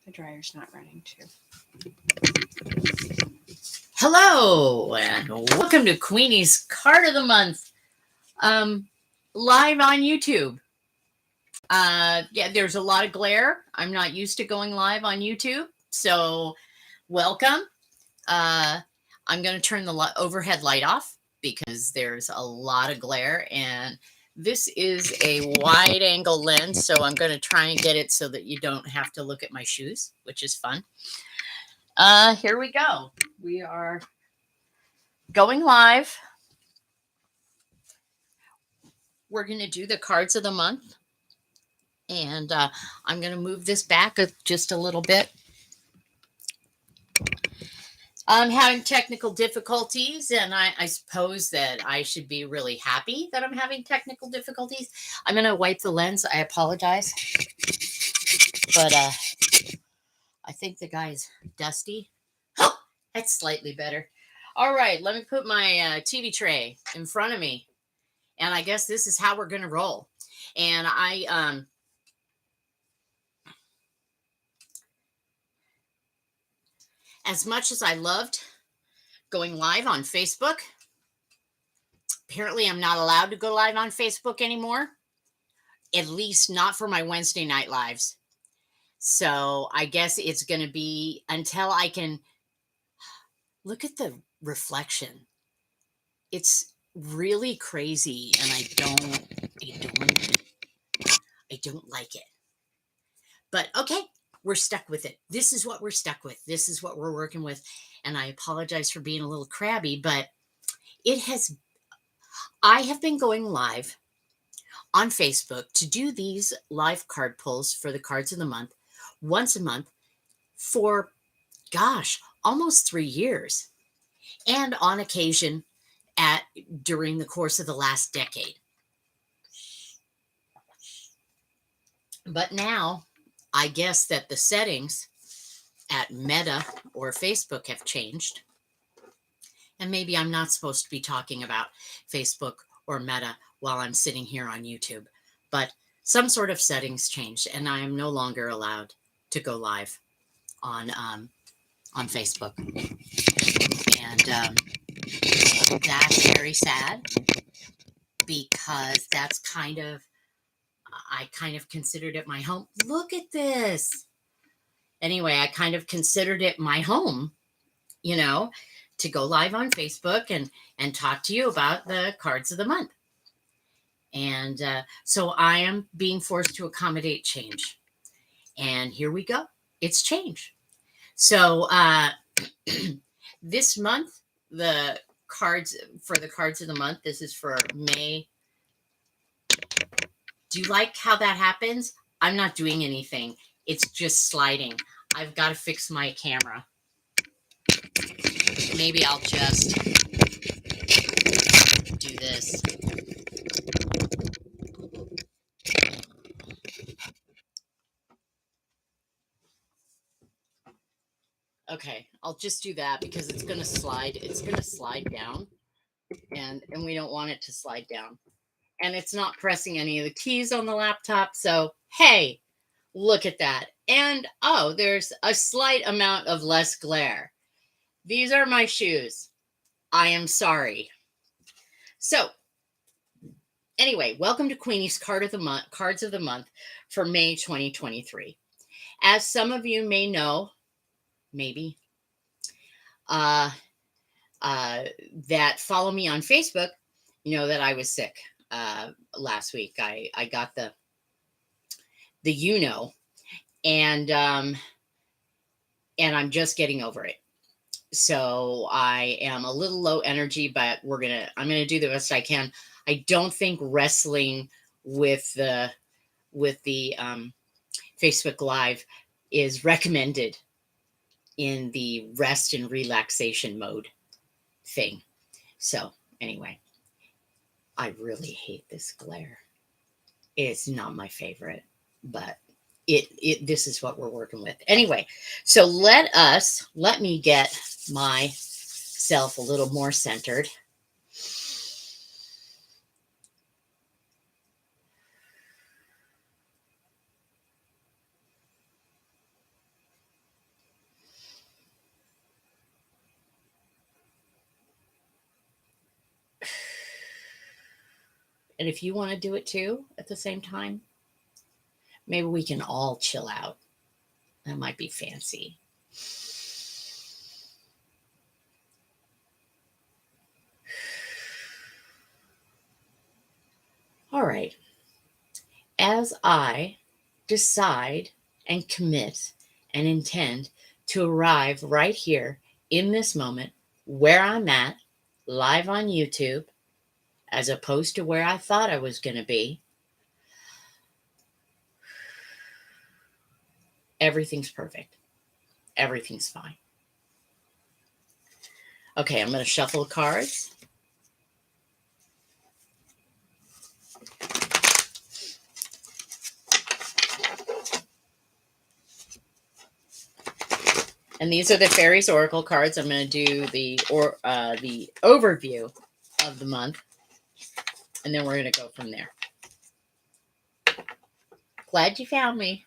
The dryer's not running too. Hello and welcome to Queenie's Card of the Month, live on YouTube. Yeah, there's a lot of glare. I'm not used to going live on YouTube, so welcome. I'm going to turn the overhead light off because there's a lot of glare, and this is a wide angle lens, so I'm going to try and get it so that you don't have to look at my shoes, which is fun. Here we go. We are going live. We're going to do the cards of the month, and I'm going to move this back just a little bit. I'm having technical difficulties, and I suppose that I should be really happy that I'm having technical difficulties. I'm going to wipe the lens. I apologize, but I think the guy's dusty. Oh, that's slightly better. All right, let me put my TV tray in front of me, and I guess this is how we're going to roll. And as much as I loved going live on Facebook, apparently I'm not allowed to go live on Facebook anymore, at least not for my Wednesday night lives. So I guess it's going to be until I can look at the reflection. It's really crazy, and I don't like it. But okay, we're stuck with it. This is what we're stuck with. This is what we're working with. And I apologize for being a little crabby, but I have been going live on Facebook to do these live card pulls for the cards of the month once a month for, almost 3 years, and on occasion during the course of the last decade. But now I guess that the settings at Meta or Facebook have changed, and maybe I'm not supposed to be talking about Facebook or Meta while I'm sitting here on YouTube, but some sort of settings changed, and I am no longer allowed to go live on Facebook. And that's very sad, because I kind of considered it my home. Look at this. Anyway, I kind of considered it my home, to go live on Facebook and talk to you about the cards of the month. And so I am being forced to accommodate change. And here we go. It's change. So this month, the cards of the month, this is for May. Do you like how that happens? I'm not doing anything. It's just sliding. I've got to fix my camera. Maybe I'll just do this. Okay, I'll just do that because it's going to slide. It's going to slide down, and we don't want it to slide down. And it's not pressing any of the keys on the laptop. So, hey, look at that. And there's a slight amount of less glare. These are my shoes. I am sorry. So, anyway, welcome to Queenie's Cards of the Month for May 2023. As some of you may know, maybe, that follow me on Facebook, you know that I was sick last week. I got the and I'm just getting over it. So I am a little low energy, but I'm gonna do the best I can. I don't think wrestling with the Facebook Live is recommended in the rest and relaxation mode thing. So anyway, I really hate this glare. It's not my favorite, but this is what we're working with. Anyway, so let me get myself a little more centered. And if you want to do it too at the same time, maybe we can all chill out. That might be fancy. All right. As I decide and commit and intend to arrive right here in this moment where I'm at, live on YouTube, as opposed to where I thought I was going to be, everything's perfect. Everything's fine. Okay, I'm going to shuffle the cards. And these are the Fairies Oracle cards. I'm going to do the overview of the month, and then we're going to go from there. Glad you found me.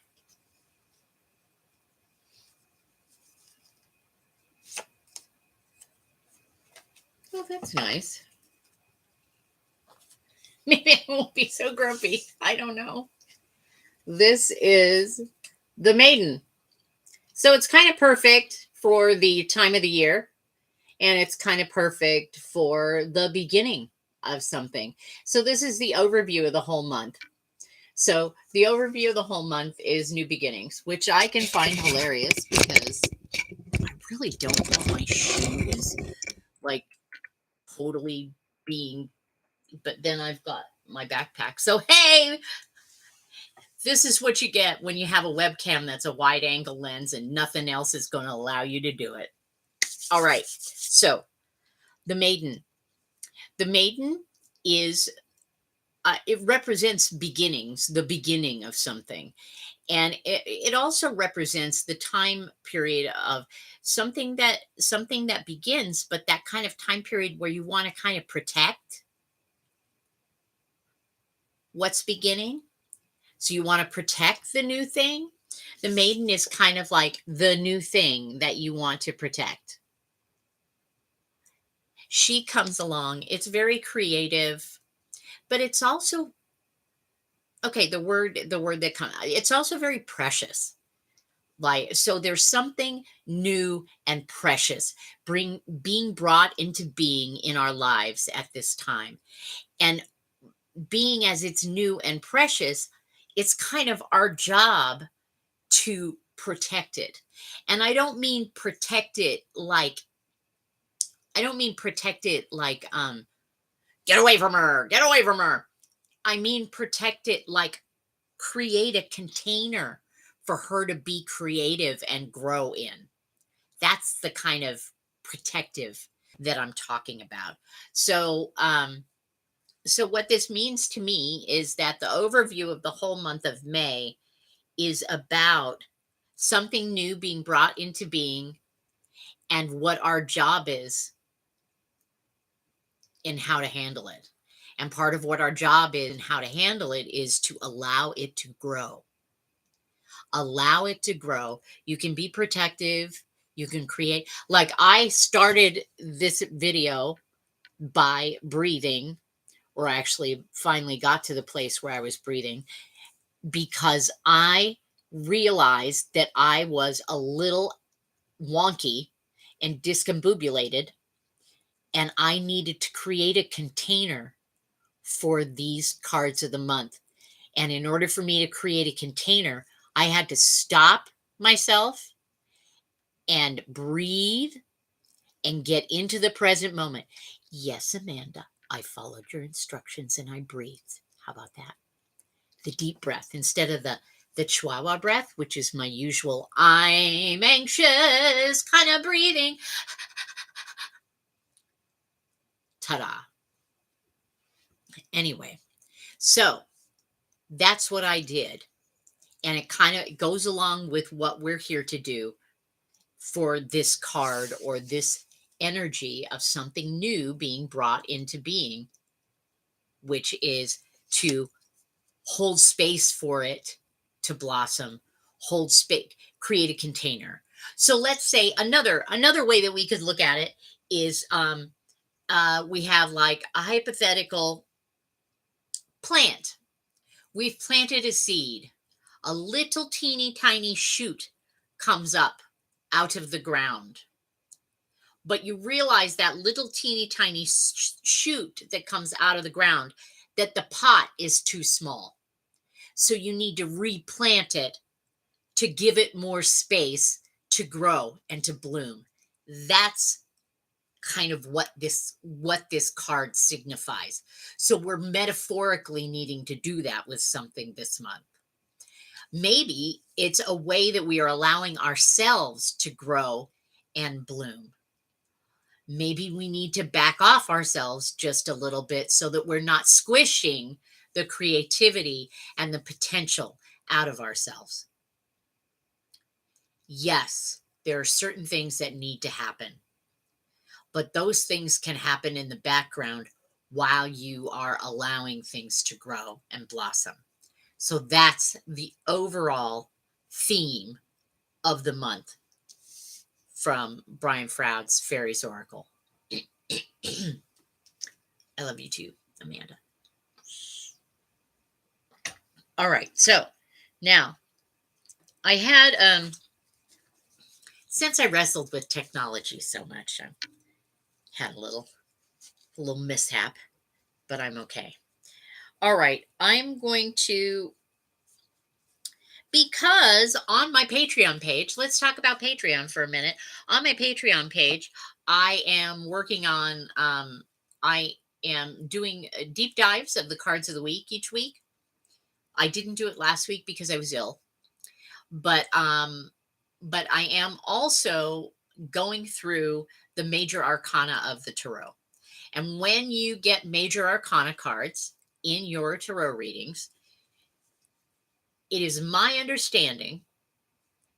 Oh, that's nice. Maybe I won't be so grumpy. I don't know. This is the Maiden. So it's kind of perfect for the time of the year, and it's kind of perfect for the beginning of something. So this is the overview of the whole month. So the overview of the whole month is new beginnings, which I can find hilarious because I really don't want my shoes like totally being, but then I've got my backpack. So, hey, this is what you get when you have a webcam that's a wide angle lens and nothing else is going to allow you to do it. All right. So the Maiden. The Maiden is, it represents beginnings, the beginning of something. And it also represents the time period of something that begins, but that kind of time period where you want to kind of protect what's beginning. So you want to protect the new thing. The Maiden is kind of like the new thing that you want to protect. She comes along. It's very creative, but it's also, okay, the word that comes, it's also very precious. Like, so there's something new and precious being brought into being in our lives at this time. And being as it's new and precious, it's kind of our job to protect it. And I don't mean protect it like, get away from her, get away from her. I mean protect it like create a container for her to be creative and grow in. That's the kind of protective that I'm talking about. So, so what this means to me is that the overview of the whole month of May is about something new being brought into being and what our job is in how to handle it. And part of what our job is and how to handle it is to allow it to grow. Allow it to grow. You can be protective. You can create. Like, I started this video by breathing, or actually finally got to the place where I was breathing, because I realized that I was a little wonky and discombobulated, and I needed to create a container for these cards of the month. And in order for me to create a container, I had to stop myself and breathe and get into the present moment. Yes, Amanda, I followed your instructions and I breathed. How about that? The deep breath instead of the chihuahua breath, which is my usual I'm anxious kind of breathing. Ta-da. Anyway, so that's what I did. And it kind of goes along with what we're here to do for this card, or this energy of something new being brought into being, which is to hold space for it to blossom, hold space, create a container. So let's say another way that we could look at it is we have like a hypothetical Plant. We've planted a seed. A little teeny tiny shoot comes up out of the ground. But you realize that little teeny tiny shoot that comes out of the ground, that the pot is too small. So you need to replant it to give it more space to grow and to bloom. That's kind of what this card signifies. So we're metaphorically needing to do that with something this month. Maybe it's a way that we are allowing ourselves to grow and bloom. Maybe we need to back off ourselves just a little bit so that we're not squishing the creativity and the potential out of ourselves. Yes, there are certain things that need to happen, but those things can happen in the background while you are allowing things to grow and blossom. So that's the overall theme of the month from Brian Froud's Fairies Oracle. I love you too, Amanda. All right, so now I had since I wrestled with technology so much, I had a little mishap, but I'm okay. All right, I'm going to, because on my Patreon page, let's talk about Patreon for a minute. On my Patreon page, I am working on, I am doing deep dives of the cards of the week each week. I didn't do it last week because I was ill, but I am also going through the major arcana of the tarot. And when you get major arcana cards in your tarot readings, it is my understanding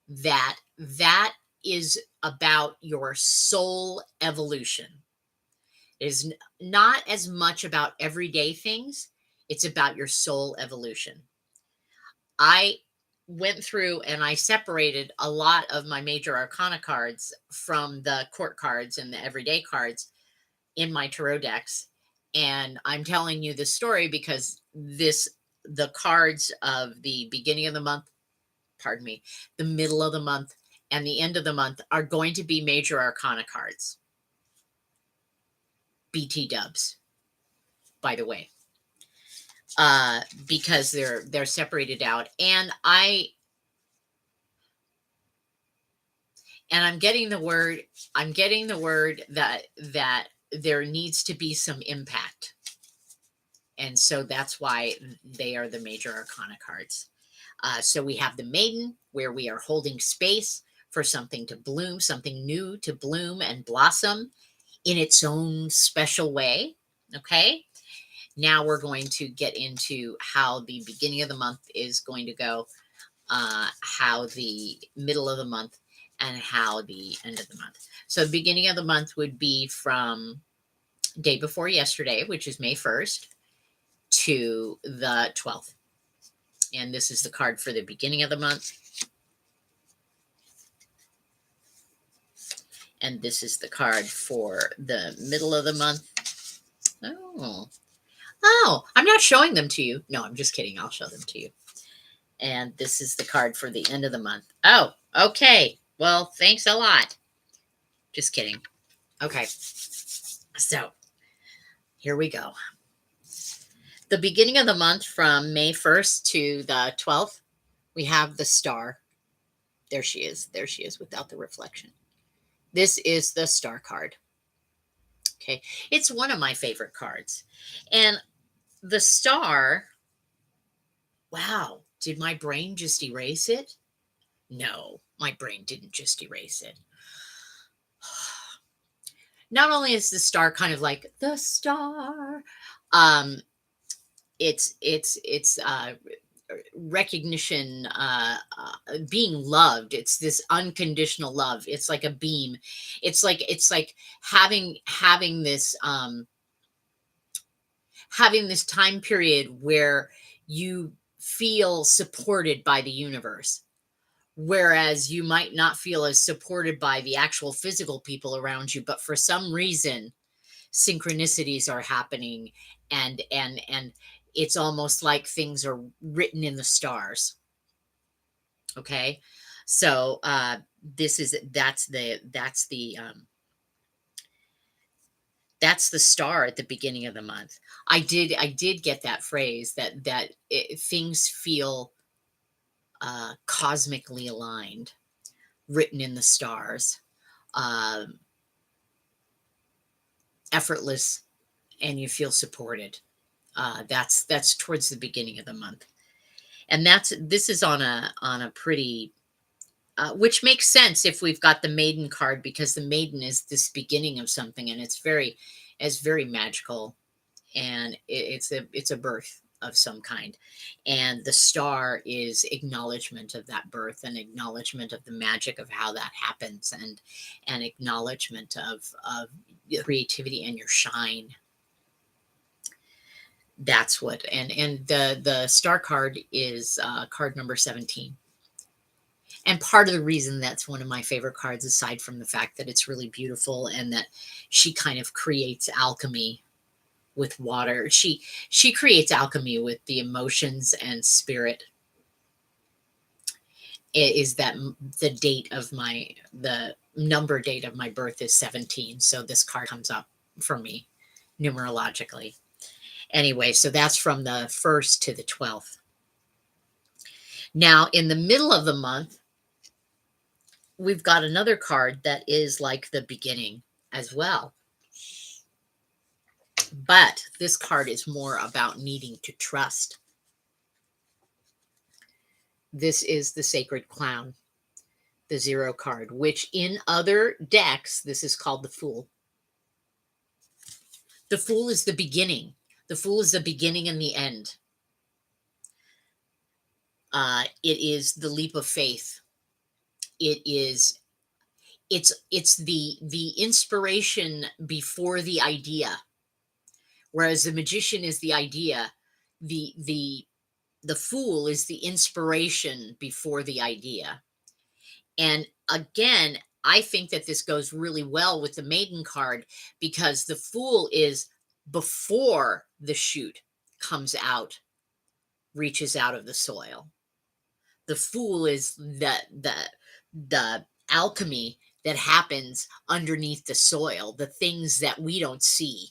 that that is about your soul evolution. It is not as much about everyday things. It's about your soul evolution. I went through and I separated a lot of my major arcana cards from the court cards and the everyday cards in my tarot decks. And I'm telling you this story because the cards of the beginning of the month, pardon me, the middle of the month, and the end of the month are going to be major arcana cards. BT dubs, by the way, because they're separated out, and I'm getting the word. I'm getting the word that there needs to be some impact, and so that's why they are the major arcana cards. So we have the Maiden, where we are holding space for something to bloom, something new to bloom and blossom in its own special way. Okay. Now we're going to get into how the beginning of the month is going to go, how the middle of the month, and how the end of the month. So the beginning of the month would be from day before yesterday, which is May 1st, to the 12th. And this is the card for the beginning of the month. And this is the card for the middle of the month. Oh, I'm not showing them to you. No, I'm just kidding. I'll show them to you. And this is the card for the end of the month. Oh, okay. Well, thanks a lot. Just kidding. Okay. So here we go. The beginning of the month from May 1st to the 12th, we have the star. There she is. There she is without the reflection. This is the star card. Okay. It's one of my favorite cards. And the star, wow, did my brain just erase it? No, my brain didn't just erase it. Not only is the star kind of like the star, it's recognition, being loved. It's this unconditional love. It's like a beam. It's like having this having this time period where you feel supported by the universe, whereas you might not feel as supported by the actual physical people around you, but for some reason synchronicities are happening, and It's almost like things are written in the stars. Okay. So this is that's the star at the beginning of the month. I did get that phrase things feel cosmically aligned, written in the stars, um, effortless, and you feel supported. That's towards the beginning of the month, and this is on a pretty which makes sense if we've got the maiden card, because the maiden is this beginning of something, and it's very magical, and it's a birth of some kind, and the star is acknowledgement of that birth, and acknowledgement of the magic of how that happens, and acknowledgement of your creativity and your shine. That's what, and the star card is card number 17. And part of the reason that's one of my favorite cards, aside from the fact that it's really beautiful and that she kind of creates alchemy with water. She creates alchemy with the emotions and spirit. Is that the number date of my birth is 17. So this card comes up for me numerologically. Anyway, so that's from the 1st to the 12th. Now, in the middle of the month, we've got another card that is like the beginning as well. But this card is more about needing to trust. This is the Sacred Clown, the 0 card, which in other decks, this is called the Fool. The Fool is the beginning. The Fool is the beginning and the end. It is the leap of faith. It's the inspiration before the idea, whereas the magician is the idea. The Fool is the inspiration before the idea. And again, I think that this goes really well with the maiden card, because the Fool is before the shoot comes out, reaches out of the soil. The Fool is the alchemy that happens underneath the soil, the things that we don't see.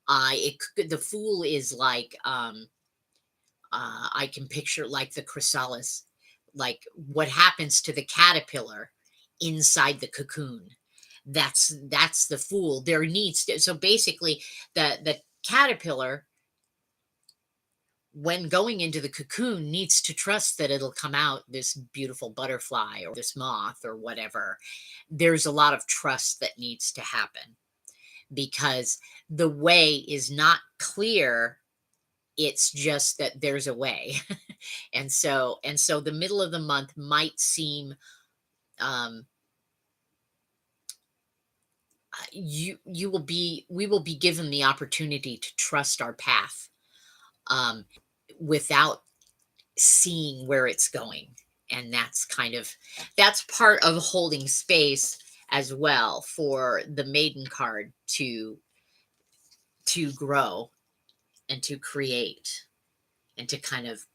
The Fool is like I can picture like the chrysalis, like what happens to the caterpillar inside the cocoon. That's the Fool. There needs to, so basically the caterpillar, when going into the cocoon, needs to trust that it'll come out this beautiful butterfly or this moth or whatever. There's a lot of trust that needs to happen, because the way is not clear. It's just that there's a way. And so the middle of the month might seem um we will be given the opportunity to trust our path, um without seeing where it's going. And that's part of holding space as well for the maiden card to grow and to create and to kind of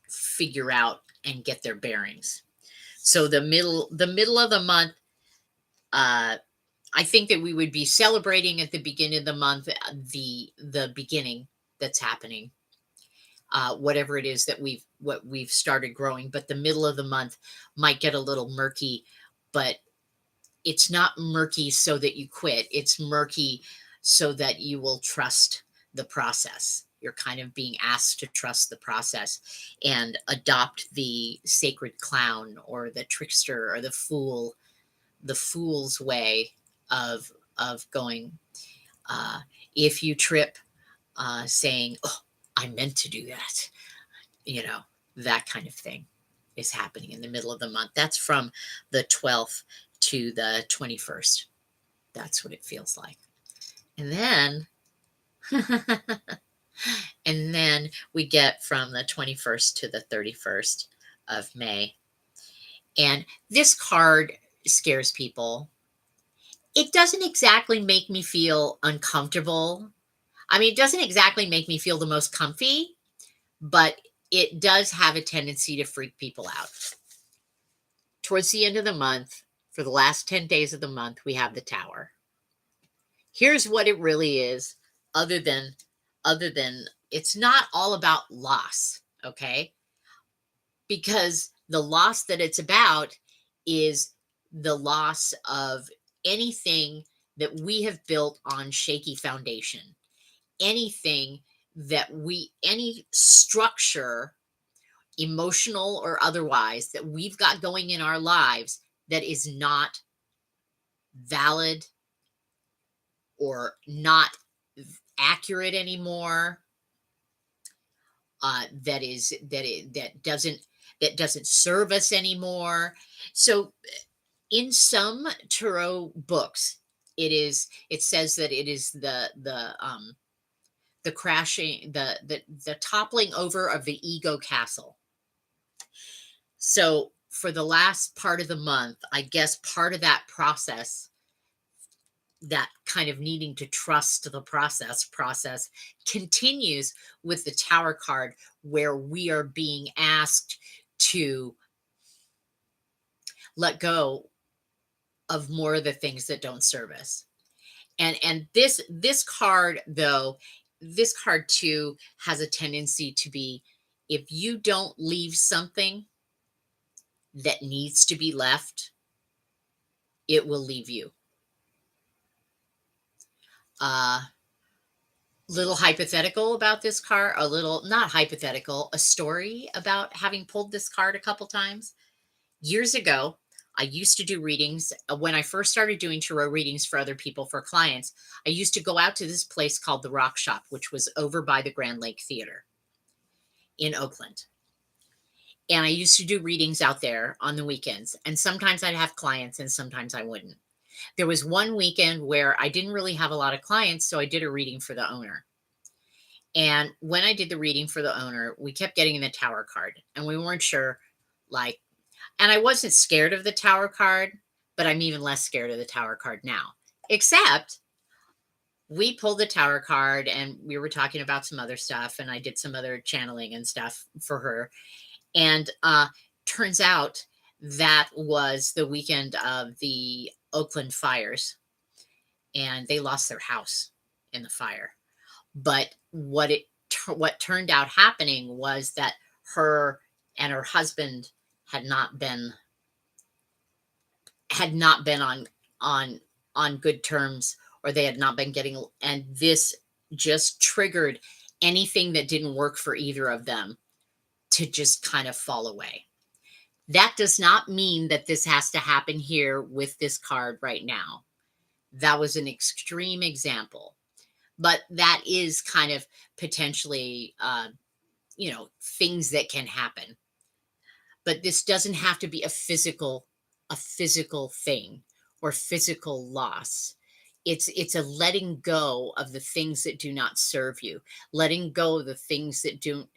figure out and get their bearings. So the middle of the month, uh I think that we would be celebrating at the beginning of the month the beginning that's happening, whatever it is that we've started growing. But the middle of the month might get a little murky, but it's not murky so that you quit. It's murky so that you will trust the process. You're kind of being asked to trust the process and adopt the sacred clown or the trickster or the fool, the fool's way of going. Uh, if you trip, saying, "Oh, I meant to do that," you know, that kind of thing is happening in the middle of the month. That's from the 12th to the 21st. That's what it feels like. And then and then we get from the 21st to the 31st of May. And this card scares people. It doesn't exactly make me feel uncomfortable. I mean, it doesn't exactly make me feel the most comfy, but it does have a tendency to freak people out. Towards the end of the month, for the last 10 days of the month, we have the Tower. Here's what it really is, other than it's not all about loss, okay? Because the loss that it's about is the loss of anything that we have built on shaky foundation. Anything any structure, emotional or otherwise, that we've got going in our lives that is not valid or not accurate anymore, that doesn't serve us anymore. So in some tarot books, it says that it is the crashing, the toppling over of the ego castle. So for the last part of the month, I guess part of that process, that kind of needing to trust the process continues with the Tower card, where we are being asked to let go of more of the things that don't serve us. And this card, though, this card too has a tendency to be, if you don't leave something that needs to be left, it will leave you. Little hypothetical about this card, a little, not hypothetical, a story about having pulled this card a couple times. Years ago, I used to do readings. When I first started doing tarot readings for other people, for clients, I used to go out to this place called the Rock Shop, which was over by the Grand Lake Theater in Oakland. And I used to do readings out there on the weekends. And sometimes I'd have clients and sometimes I wouldn't. There was one weekend where I didn't really have a lot of clients, so I did a reading for the owner. And when I did the reading for the owner, we kept getting the Tower card, and we weren't sure, like, and I wasn't scared of the Tower card, but I'm even less scared of the Tower card now. Except we pulled the Tower card and we were talking about some other stuff, and I did some other channeling and stuff for her. And turns out that was the weekend of the Oakland fires, and they lost their house in the fire. But what turned out happening was that her and her husband had not been on good terms, or they had not been getting, and this just triggered anything that didn't work for either of them to just kind of fall away. That does not mean that this has to happen here with this card right now. That was an extreme example, but that is kind of potentially things that can happen. But this doesn't have to be a physical thing or physical loss. It's a letting go of the things that do not serve you, letting go of the things that don't.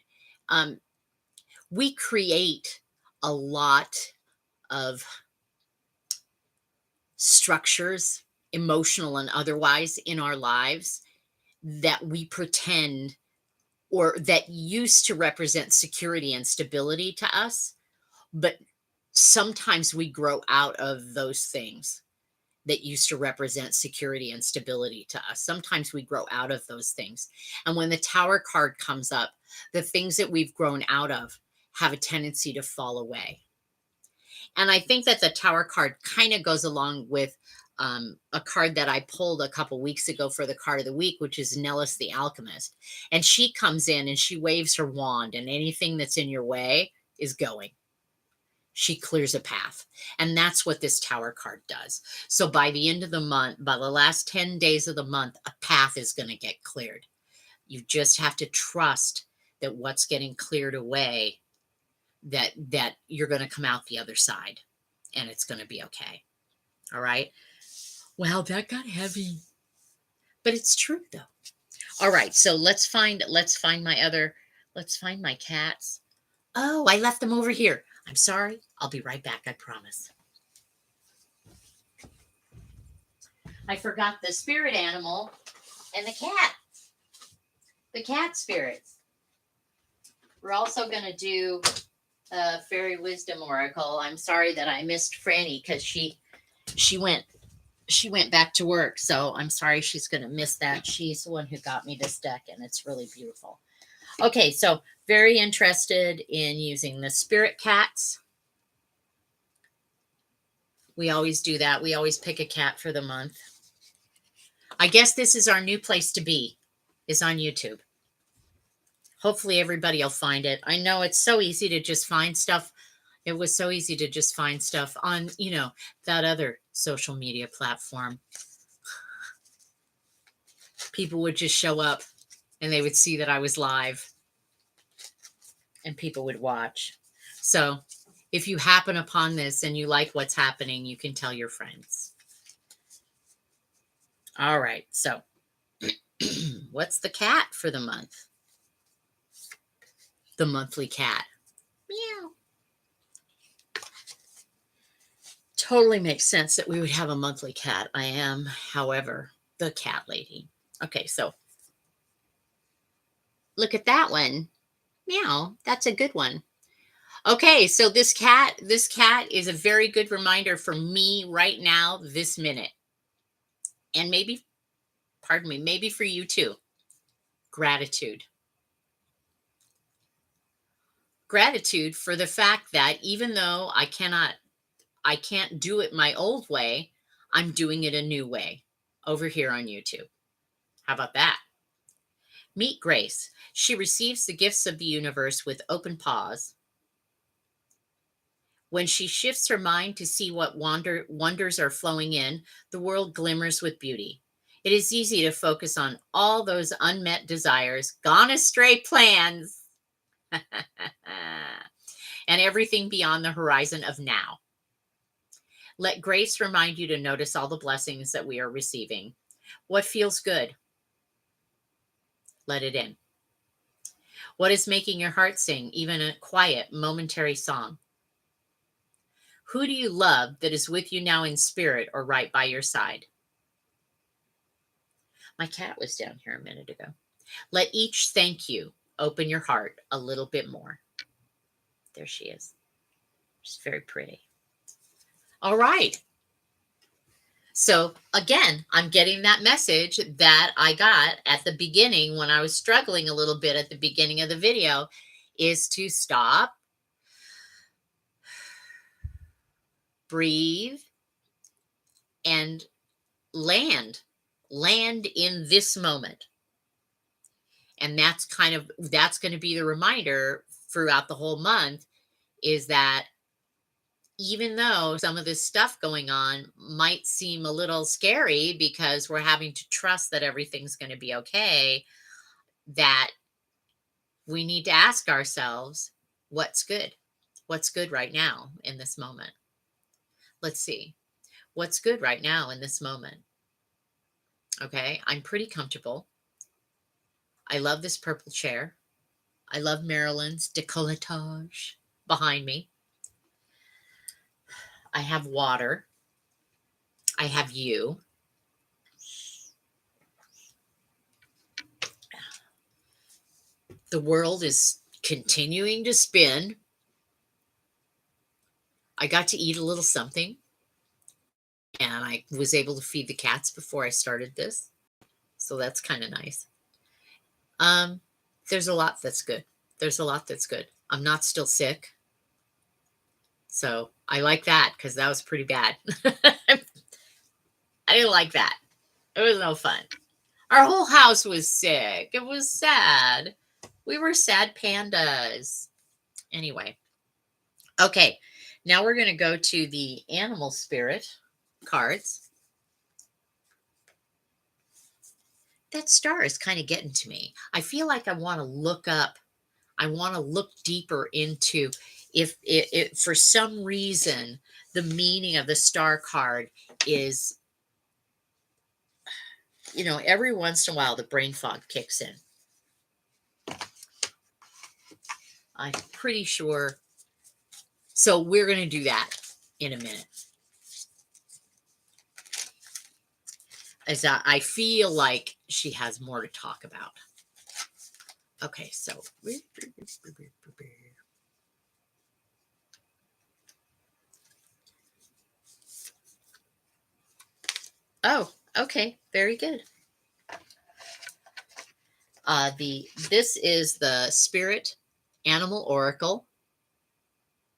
We create a lot of structures, emotional and otherwise, in our lives that we pretend, or that used to represent security and stability to us. But sometimes we grow out of those things that used to represent security and stability to us. Sometimes we grow out of those things. And when the Tower card comes up, the things that we've grown out of have a tendency to fall away. And I think that the Tower card kind of goes along with a card that I pulled a couple weeks ago for the card of the week, which is Nellis the Alchemist. And she comes in and she waves her wand, and anything that's in your way is going. She clears a path. And that's what this Tower card does. So by the end of the month, by the last 10 days of the month, a path is going to get cleared. You just have to trust that what's getting cleared away, that you're going to come out the other side, and it's going to be okay. All right. Wow, that got heavy. But it's true though. All right, so let's find my cats. Oh, I left them over here. I'm sorry. I'll be right back, I promise. I forgot the spirit animal and the cat. The cat spirits. We're also going to do a fairy wisdom oracle. I'm sorry that I missed Franny because she went back to work. So I'm sorry she's going to miss that. She's the one who got me this deck, and it's really beautiful. Okay, so very interested in using the spirit cats. We always do that. We always pick a cat for the month. I guess this is our new place to be, is on YouTube. Hopefully everybody will find it. I know it's so easy to just find stuff. It was so easy to just find stuff on, that other social media platform. People would just show up and they would see that I was live and people would watch. So if you happen upon this and you like what's happening, you can tell your friends. All right. So what's the cat for the month? The monthly cat. Meow. Totally makes sense that we would have a monthly cat. I am, however, the cat lady. Okay, so look at that one. Meow. That's a good one. Okay, so this cat is a very good reminder for me right now, this minute. And maybe, pardon me, maybe for you too. Gratitude. Gratitude for the fact that even though I can't do it my old way, I'm doing it a new way over here on YouTube. How about that? Meet Grace. She receives the gifts of the universe with open paws. When she shifts her mind to see what wonders are flowing in, the world glimmers with beauty. It is easy to focus on all those unmet desires, gone astray plans, and everything beyond the horizon of now. Let Grace remind you to notice all the blessings that we are receiving. What feels good? Let it in. What is making your heart sing, even a quiet, momentary song? Who do you love that is with you now in spirit or right by your side? My cat was down here a minute ago. Let each thank you open your heart a little bit more. There she is. She's very pretty. All right. So again, I'm getting that message that I got at the beginning when I was struggling a little bit at the beginning of the video, is to stop, breathe, and land in this moment. And that's going to be the reminder throughout the whole month, is that even though some of this stuff going on might seem a little scary because we're having to trust that everything's going to be okay, that we need to ask ourselves, what's good? What's good right now in this moment? Let's see. What's good right now in this moment? Okay, I'm pretty comfortable. I love this purple chair. I love Marilyn's décolletage behind me. I have water. I have you. The world is continuing to spin. I got to eat a little something, and I was able to feed the cats before I started this. So that's kind of nice. There's a lot that's good. I'm not still sick. So I like that, because that was pretty bad. I didn't like that. It was no fun. Our whole house was sick. It was sad. We were sad pandas. Anyway. Okay. Now we're going to go to the animal spirit cards. That star is kind of getting to me. I feel like I want to look up. I want to look deeper into if for some reason the meaning of the star card is, every once in a while the brain fog kicks in. I'm pretty sure. So we're going to do that in a minute. As I feel like she has more to talk about. Okay, so. Oh, okay, very good. This is the Spirit Animal Oracle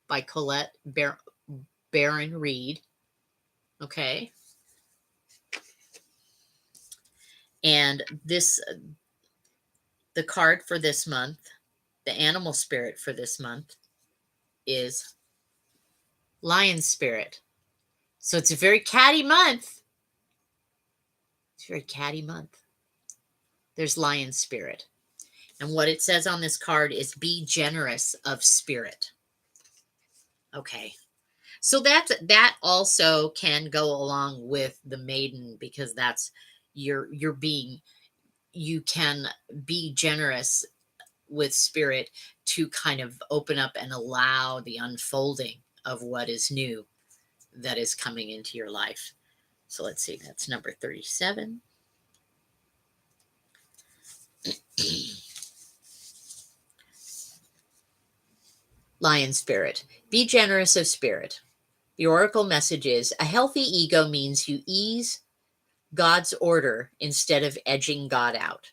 by Colette Baron Reed. Okay, and the card for this month, the animal spirit for this month, is Lion Spirit. So it's a very catty month. It's a very catty month. There's Lion Spirit. And what it says on this card is be generous of spirit. Okay. So that also can go along with the maiden, because that's you're being, you can be generous with spirit to kind of open up and allow the unfolding of what is new that is coming into your life. So let's see, that's number 37. Lion Spirit. Be generous of spirit. The oracle message is a healthy ego means you ease God's order instead of edging God out.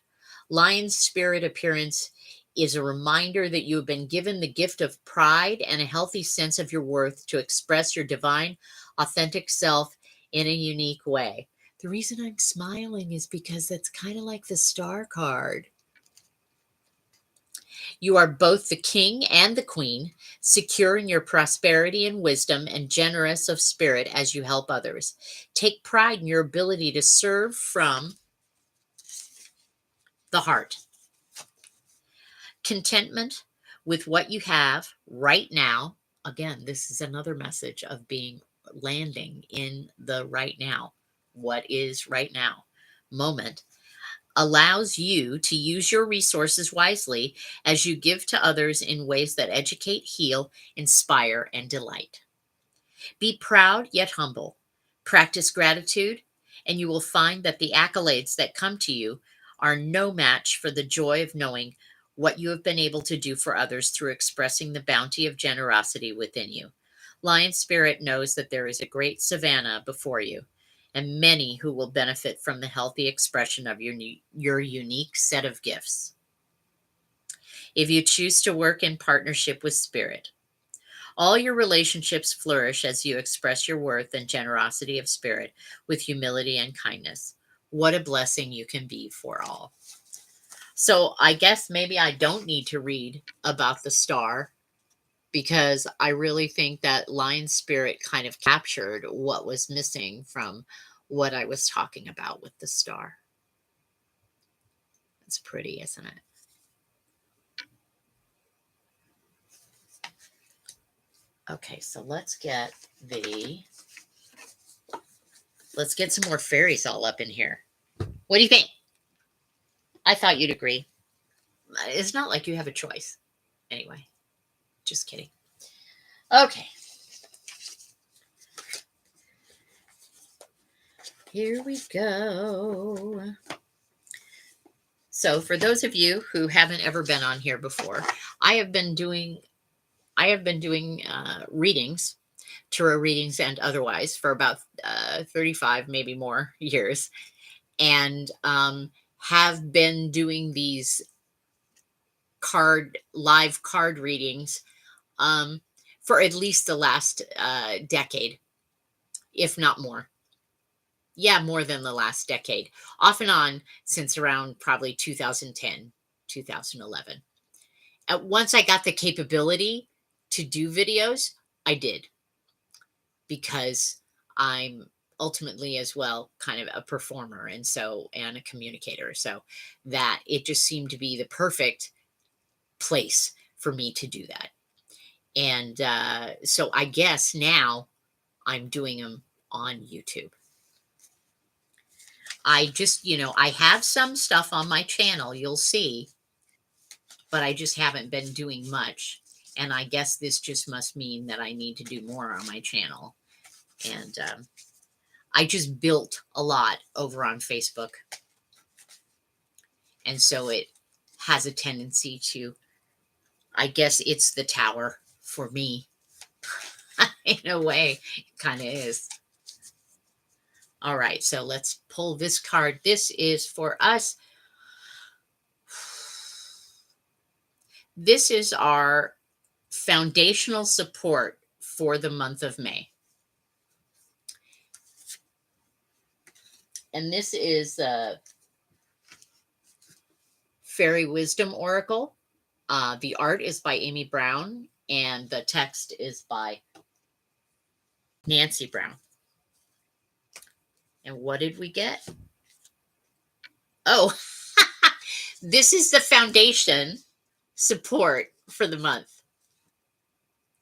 Lion's spirit appearance is a reminder that you have been given the gift of pride and a healthy sense of your worth to express your divine, authentic self in a unique way. The reason I'm smiling is because that's kind of like the star card. You are both the king and the queen, secure in your prosperity and wisdom, and generous of spirit as you help others. Take pride in your ability to serve from the heart. Contentment with what you have right now. Again, this is another message of being landing in the right now. What is right now moment allows you to use your resources wisely as you give to others in ways that educate, heal, inspire, and delight. Be proud yet humble. Practice gratitude, and you will find that the accolades that come to you are no match for the joy of knowing what you have been able to do for others through expressing the bounty of generosity within you. Lion Spirit knows that there is a great savannah before you, and many who will benefit from the healthy expression of your unique set of gifts. If you choose to work in partnership with Spirit, all your relationships flourish as you express your worth and generosity of spirit with humility and kindness. What a blessing you can be for all. So I guess maybe I don't need to read about the star, because I really think that Lion Spirit kind of captured what was missing from what I was talking about with the star. It's pretty, isn't it? Okay, so let's get some more fairies all up in here. What do you think? I thought you'd agree. It's not like you have a choice. Anyway, just kidding. Okay. Here we go. So, for those of you who haven't ever been on here before, I have been doing readings, tarot readings and otherwise, for about 35, maybe more years, and have been doing these live card readings for at least the last decade, if not more. Yeah, more than the last decade, off and on since around probably 2010, 2011. Once I got the capability to do videos, I did, because I'm ultimately as well kind of a performer and a communicator. So that it just seemed to be the perfect place for me to do that. And so I guess now I'm doing them on YouTube. I just, I have some stuff on my channel, you'll see, but I just haven't been doing much. And I guess this just must mean that I need to do more on my channel. And I just built a lot over on Facebook. And so it has a tendency to, I guess it's the Tower for me. In a way, it kind of is. All right, so let's pull this card. This is for us. This is our foundational support for the month of May. And this is Fairy Wisdom Oracle. The art is by Amy Brown, and the text is by Nancy Brown. And what did we get? Oh, this is the foundation support for the month.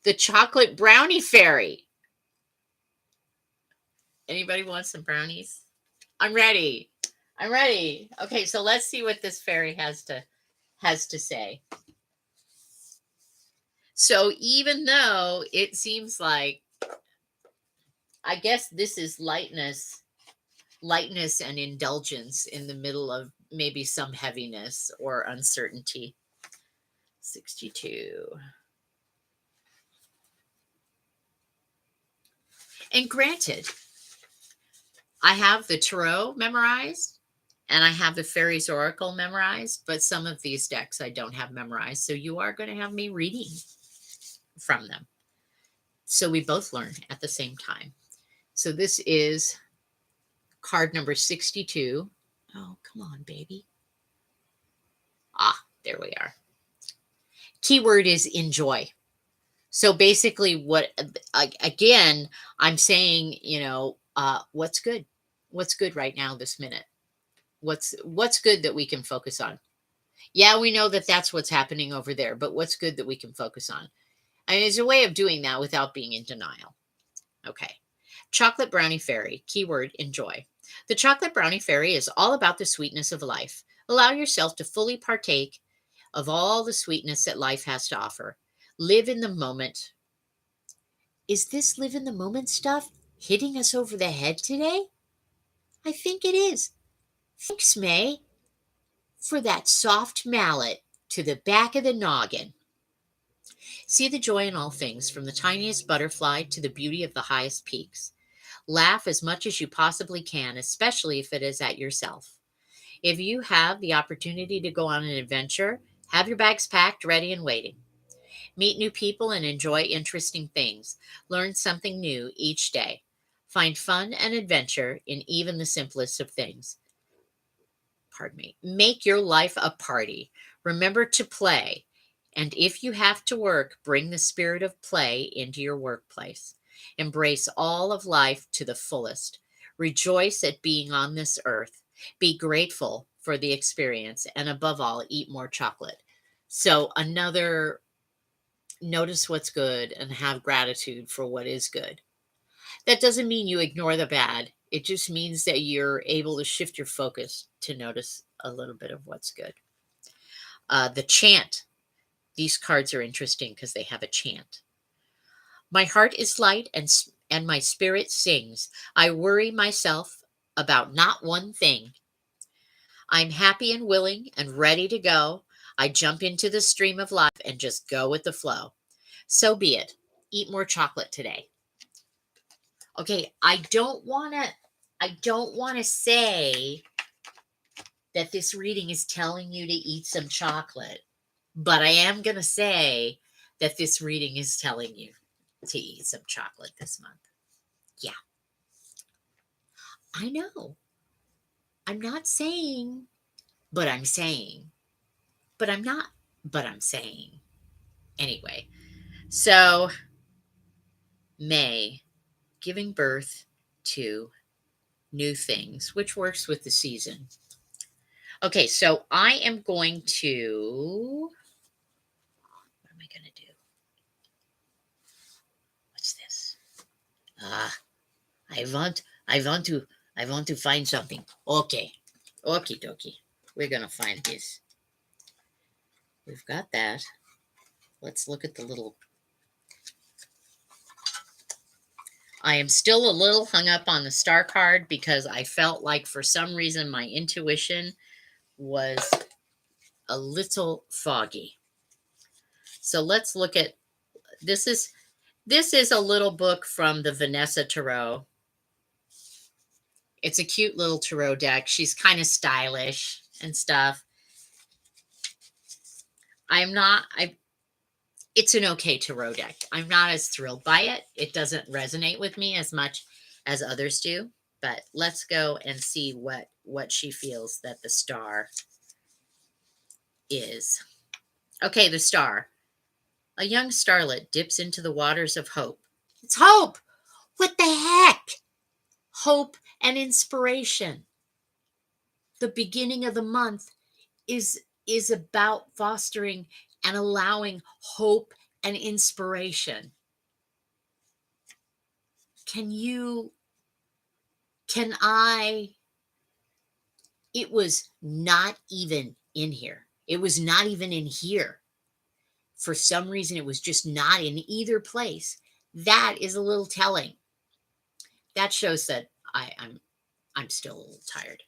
The chocolate brownie fairy. Anybody want some brownies? I'm ready. I'm ready. Okay, so let's see what this fairy has to say. So even though it seems like, I guess this is lightness and indulgence in the middle of maybe some heaviness or uncertainty. 62. And granted, I have the Tarot memorized and I have the Fairies Oracle memorized, but some of these decks I don't have memorized. So you are going to have me reading from them. So we both learn at the same time. So this is card number 62. Oh, come on, baby. Ah, there we are. Keyword is enjoy. So basically what, again, I'm saying, what's good? What's good right now, this minute? What's good that we can focus on? Yeah, we know that that's what's happening over there, but what's good that we can focus on? I mean, there's a way of doing that without being in denial. Okay. Chocolate Brownie Fairy, keyword enjoy. The Chocolate Brownie Fairy is all about the sweetness of life. Allow yourself to fully partake of all the sweetness that life has to offer. Live in the moment. Is this live in the moment stuff hitting us over the head today? I think it is. Thanks, May, for that soft mallet to the back of the noggin. See the joy in all things, from the tiniest butterfly to the beauty of the highest peaks. Laugh as much as you possibly can, especially if it is at yourself. If you have the opportunity to go on an adventure, have your bags packed, ready, and waiting. Meet new people and enjoy interesting things. Learn something new each day. Find fun and adventure in even the simplest of things. Pardon me. Make your life a party. Remember to play. And if you have to work, bring the spirit of play into your workplace. Embrace all of life to the fullest. Rejoice at being on this earth. Be grateful for the experience. And above all, eat more chocolate. So another, notice what's good and have gratitude for what is good. That doesn't mean you ignore the bad. It just means that you're able to shift your focus to notice a little bit of what's good. The chant. These cards are interesting because they have a chant. My heart is light and my spirit sings. I worry myself about not one thing. I'm happy and willing and ready to go. I jump into the stream of life and just go with the flow. So be it. Eat more chocolate today. Okay, I don't want to say that this reading is telling you to eat some chocolate, but I am going to say that this reading is telling you to eat some chocolate this month. Yeah. I know. I'm not saying, but I'm saying. But I'm not, but I'm saying. Anyway, so May, giving birth to new things, which works with the season. Okay, so I am going to, what am I going to do? What's this? I want to find something. Okay. Okie dokie. We're going to find this. We've got that. Let's look at the little. I am still a little hung up on the star card because I felt like for some reason my intuition was a little foggy. So let's look at this is a little book from the Vanessa Tarot. It's a cute little tarot deck. She's kind of stylish and stuff. I it's an okay tarot deck. I'm not as thrilled by it. It doesn't resonate with me as much as others do. But let's go and see what she feels that the star is. Okay, the star. A young starlet dips into the waters of hope. It's hope. What the heck? Hope and inspiration. The beginning of the month is about fostering and allowing hope and inspiration. Can I it was not even in here. It was not even in here. For some reason it was just not in either place. That is a little telling. That shows that I'm still a little tired.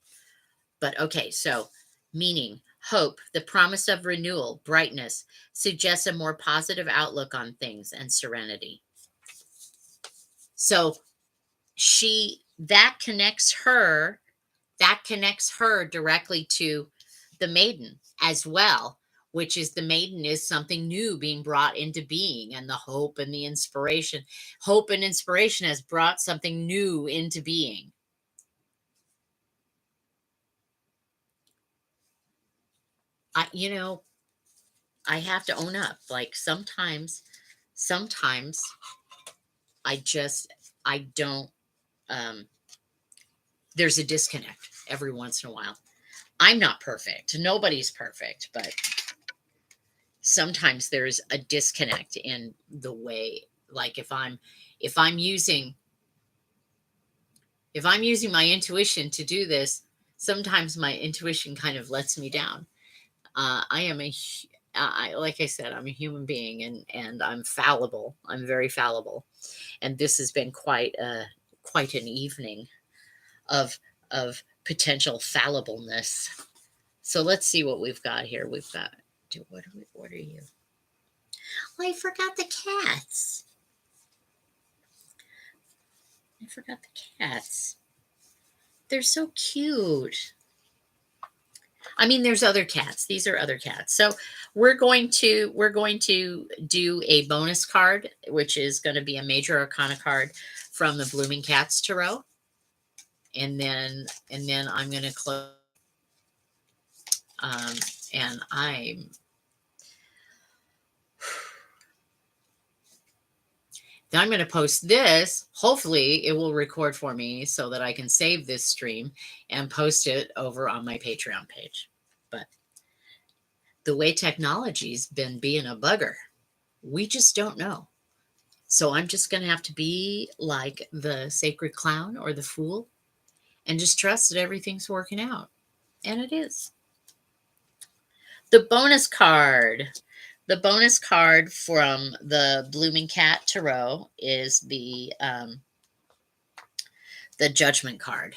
But okay, so meaning, hope, the promise of renewal, brightness, suggests a more positive outlook on things and serenity. So that connects her directly to the maiden as well, which is the maiden is something new being brought into being, and the hope and the inspiration. Hope and inspiration has brought something new into being. I have to own up. Like sometimes I don't, um, there's a disconnect every once in a while. I'm not perfect. Nobody's perfect, but sometimes there's a disconnect in the way, like if I'm using my intuition to do this, sometimes my intuition kind of lets me down. Like I said, I'm a human being, and I'm fallible. I'm very fallible, and this has been quite an evening of potential fallibleness. So let's see what we've got here. We've got what are you? Oh, I forgot the cats. They're so cute. I mean, there's other cats. These are other cats. So we're going to do a bonus card, which is going to be a major arcana card from the Blooming Cats Tarot. And then I'm going to close. And then I'm going to post this. Hopefully it will record for me so that I can save this stream and post it over on my Patreon page. But the way technology's been being a bugger, we just don't know. So I'm just going to have to be like the sacred clown or the fool and just trust that everything's working out. And it is. The bonus card from the Blooming Cat Tarot is the Judgment card.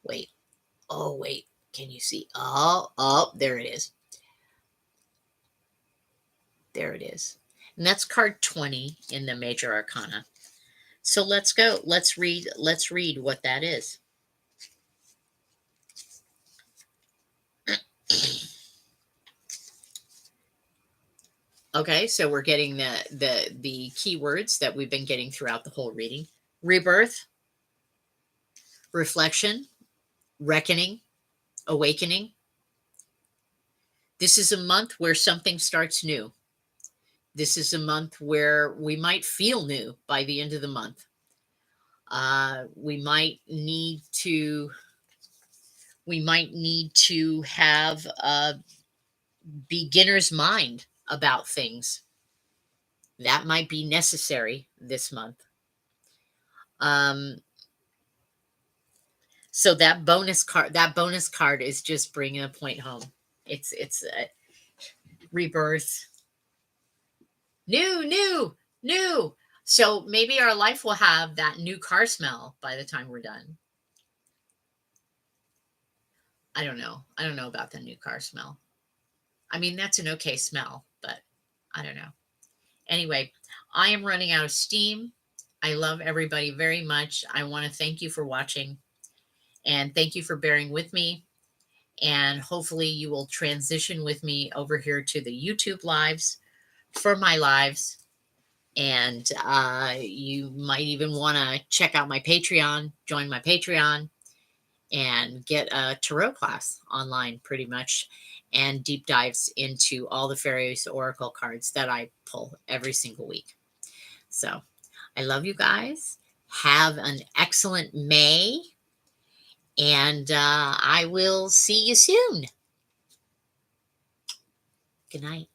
Wait. Oh, wait. Can you see? Oh, there it is. There it is. And that's card 20 in the Major Arcana. So let's go. Let's read what that is. Okay, so we're getting the keywords that we've been getting throughout the whole reading. Rebirth, reflection, reckoning, awakening. This is a month where something starts new. This is a month where we might feel new by the end of the month. We might need to have a beginner's mind about things. That might be necessary this month. So that bonus card is just bringing a point home. It's a rebirth. New. So maybe our life will have that new car smell by the time we're done. I don't know. I don't know about the new car smell. I mean, that's an okay smell, but I don't know. Anyway, I am running out of steam. I love everybody very much. I want to thank you for watching and thank you for bearing with me. And hopefully, you will transition with me over here to the YouTube lives for my lives. And you might even want to check out my Patreon, join my Patreon, and get a tarot class online pretty much and deep dives into all the fairies oracle cards that I pull every single week. So I love you guys. Have an excellent May, and I will see you soon. Good night.